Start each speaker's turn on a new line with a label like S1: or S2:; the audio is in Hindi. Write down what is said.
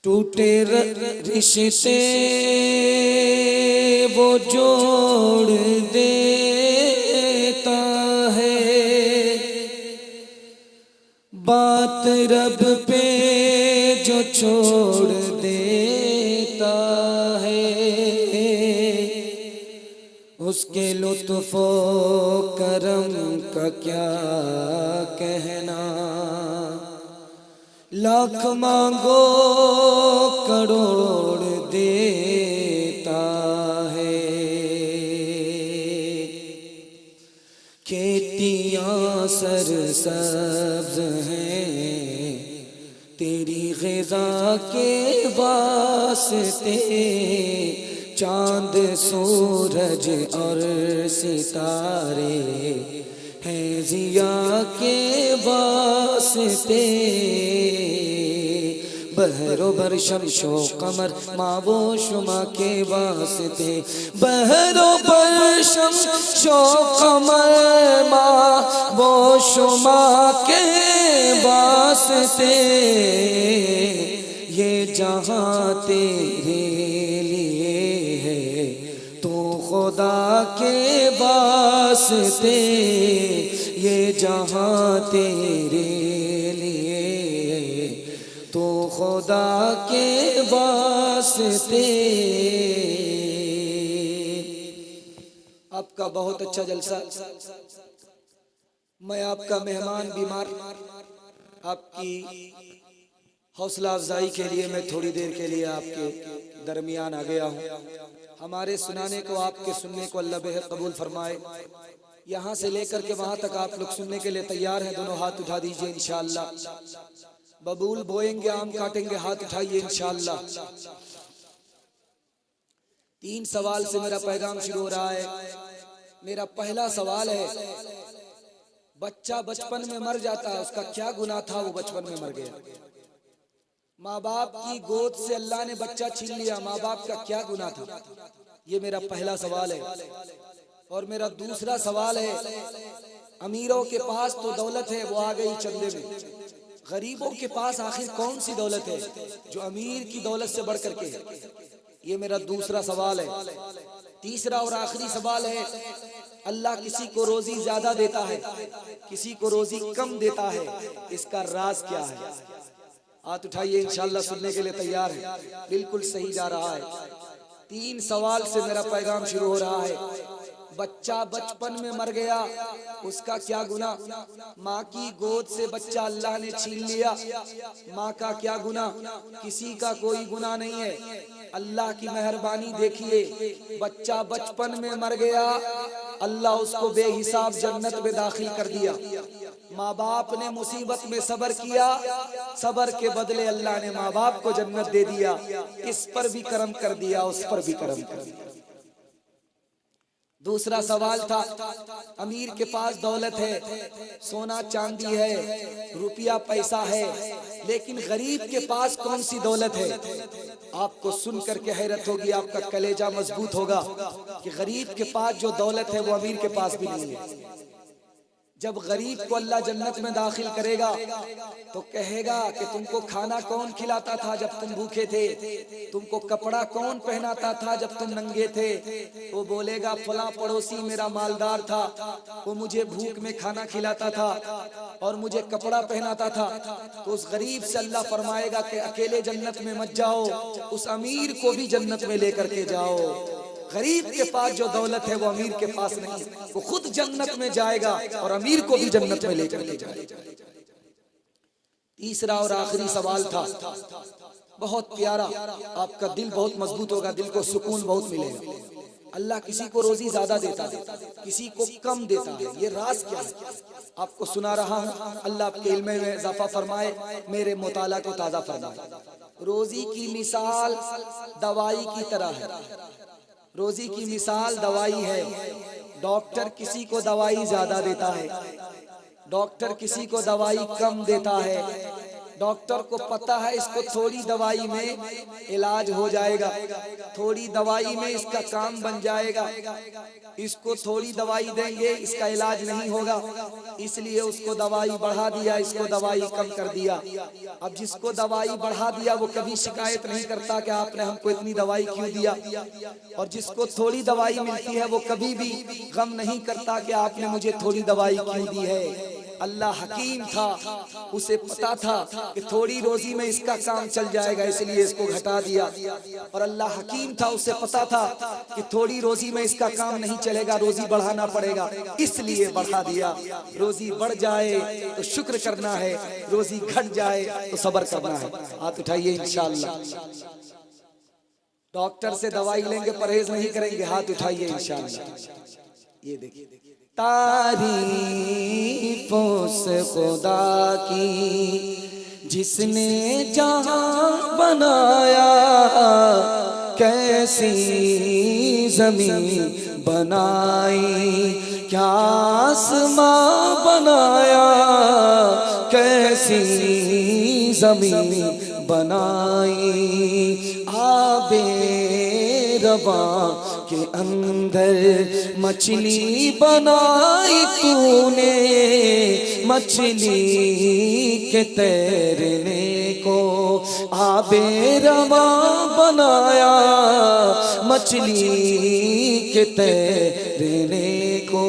S1: टूटे रिश्ते वो जोड़ देता है, बात रब पे जो छोड़ देता है, उसके लुत्फ़ो करम का क्या कहना। लाख मांगो करोड़ देता है, खेतियाँ सरसब्ज़ हैं तेरी ग़िज़ा के वास्ते, चाँद सूरज और सितारे हैं ज़िया के वास्ते, बहरो बर शमशो कमर मावो शुमा के वास्ते, बहरो बर शमशो कमर मावो शुमा के वास्ते, ये जहाँ तेरे लिए है तो खुदा के वास्ते, ये जहाँ तेरे लिए तो खुदा के वास्ते। आपका बहुत अच्छा जलसा, मैं आपका मेहमान बीमार, आपकी हौसला अफजाई के लिए मैं थोड़ी देर के लिए आपके दरमियान आ गया हूँ। हमारे सुनाने को, आपके सुनने को अल्लाह बेहद कबूल फरमाए। यहाँ से लेकर के वहाँ तक आप लोग सुनने के लिए तैयार हैं? दोनों हाथ उठा दीजिए इंशाअल्लाह। बबूल बोएंगे, आम काटेंगे, हाथ उठाइए इंशाअल्लाह। 3 सवाल से मेरा पैगाम शुरू हो रहा है। मेरा पहला सवाल है, बच्चा बचपन में मर जाता है, उसका क्या गुनाह था वो बचपन में मर गया? माँ बाप की गोद से अल्लाह ने बच्चा छीन लिया, माँ बाप का क्या गुनाह था? ये मेरा पहला सवाल है। और मेरा दूसरा सवाल है, अमीरों के पास तो दौलत है, वो आ गई चंदे में, गरीबों के पास आखिर कौन सी दौलत है जो अमीर की दौलत से बढ़ करके है? ये मेरा दूसरा सवाल है। तीसरा और आखिरी सवाल है, अल्लाह किसी को रोजी ज्यादा देता है, किसी को रोजी कम देता है, इसका राज क्या है? हाथ उठाइए इंशाअल्लाह, सुनने के लिए तैयार है। बिल्कुल सही जा रहा है। 3 सवाल से मेरा पैगाम शुरू हो रहा है। बच्चा बचपन में मर गया, उसका क्या गुनाह? माँ की गोद से बच्चा अल्लाह ने छीन लिया, माँ का क्या गुनाह? किसी का कोई गुनाह नहीं है। अल्लाह की मेहरबानी देखिए, बच्चा बचपन में मर गया, अल्लाह उसको बेहिसाब जन्नत में दाखिल कर दिया। माँ बाप ने मुसीबत में सब्र किया, सब्र के बदले अल्लाह ने माँ बाप को जन्नत दे दिया। इस पर भी करम कर दिया, उस पर भी करम कर दिया। दूसरा सवाल था, अमीर के पास दौलत है, सोना चांदी है, रुपया पैसा है, लेकिन गरीब के पास कौन सी दौलत है? आपको सुन करके हैरत होगी, आपका कलेजा मजबूत होगा कि गरीब के पास जो दौलत है वो अमीर के पास भी नहीं है। जब गरीब को अल्लाह जन्नत में दाखिल करेगा तो कहेगा कि तुमको खाना कौन खिलाता था जब तुम भूखे थे, तुमको कपड़ा कौन पहनाता था जब तुम नंगे थे? वो बोलेगा फलां पड़ोसी मेरा मालदार था, वो मुझे भूख में खाना खिलाता था और मुझे कपड़ा पहनाता था। तो उस गरीब से अल्लाह फरमाएगा कि अकेले जन्नत में मत जाओ, उस अमीर को भी जन्नत में लेकर के जाओ। गरीब के पास जो दौलत है वो अमीर के पास नहीं, वो खुद जन्नत में जाएगा और अमीर को भी जन्नत में लेकर के जाएगा। तीसरा और आखिरी सवाल था, बहुत प्यारा, आपका दिल बहुत मजबूत होगा, दिल को सुकून बहुत मिलेगा। अल्लाह किसी को रोजी ज्यादा देता है, किसी को कम देता है, ये राज क्या है? आपको सुना रहा हूँ, अल्लाह आपके इल्म में इजाफा फरमाए, मेरे मुताला को ताज़ा फरमाए। रोजी की मिसाल दवाई की तरह है, रोजी की मिसाल दवाई है। डॉक्टर किसी को दवाई ज्यादा देता है, डॉक्टर किसी को दवाई कम देता है। डॉक्टर को पता है इसको थोड़ी दवाई में इलाज हो जाएगा, थोड़ी दवाई में इसका काम बन जाएगा, इसको थोड़ी दवाई देंगे इसका इलाज नहीं होगा, इसलिए उसको दवाई बढ़ा दिया, इसको दवाई कम कर दिया। अब जिसको दवाई बढ़ा दिया वो कभी शिकायत नहीं करता कि आपने हमको इतनी दवाई क्यों दिया, और जिसको थोड़ी दवाई मिलती है वो कभी भी गम नहीं करता कि आपने मुझे थोड़ी दवाई क्यों दी है। अल्लाह हकीम था, उसे पता था कि थोड़ी रोजी में इसका काम चल जाएगा, इसलिए इसको घटा दिया। और अल्लाह हकीम था, उसे पता था कि थोड़ी रोजी में इसका काम नहीं चलेगा, रोजी बढ़ाना पड़ेगा, इसलिए बढ़ा दिया। रोजी बढ़ जाए तो शुक्र करना है, रोजी घट जाए तो सब्र करना है। हाथ उठाइए इंशाअल्लाह। डॉक्टर से दवाई लेंगे, परहेज नहीं करेंगे, हाथ उठाइए इंशाअल्लाह। ये देखिए तारीफ़ों से खुदा की जिसने जहां बनाया, कैसी ज़मीन बनाई, क्या आसमां बनाया, कैसी ज़मीन बनाई। आबे रवा के अंदर मछली बनाई तूने, मछली के तैरने को आबे रवा बनाया, मछली के तैरने को।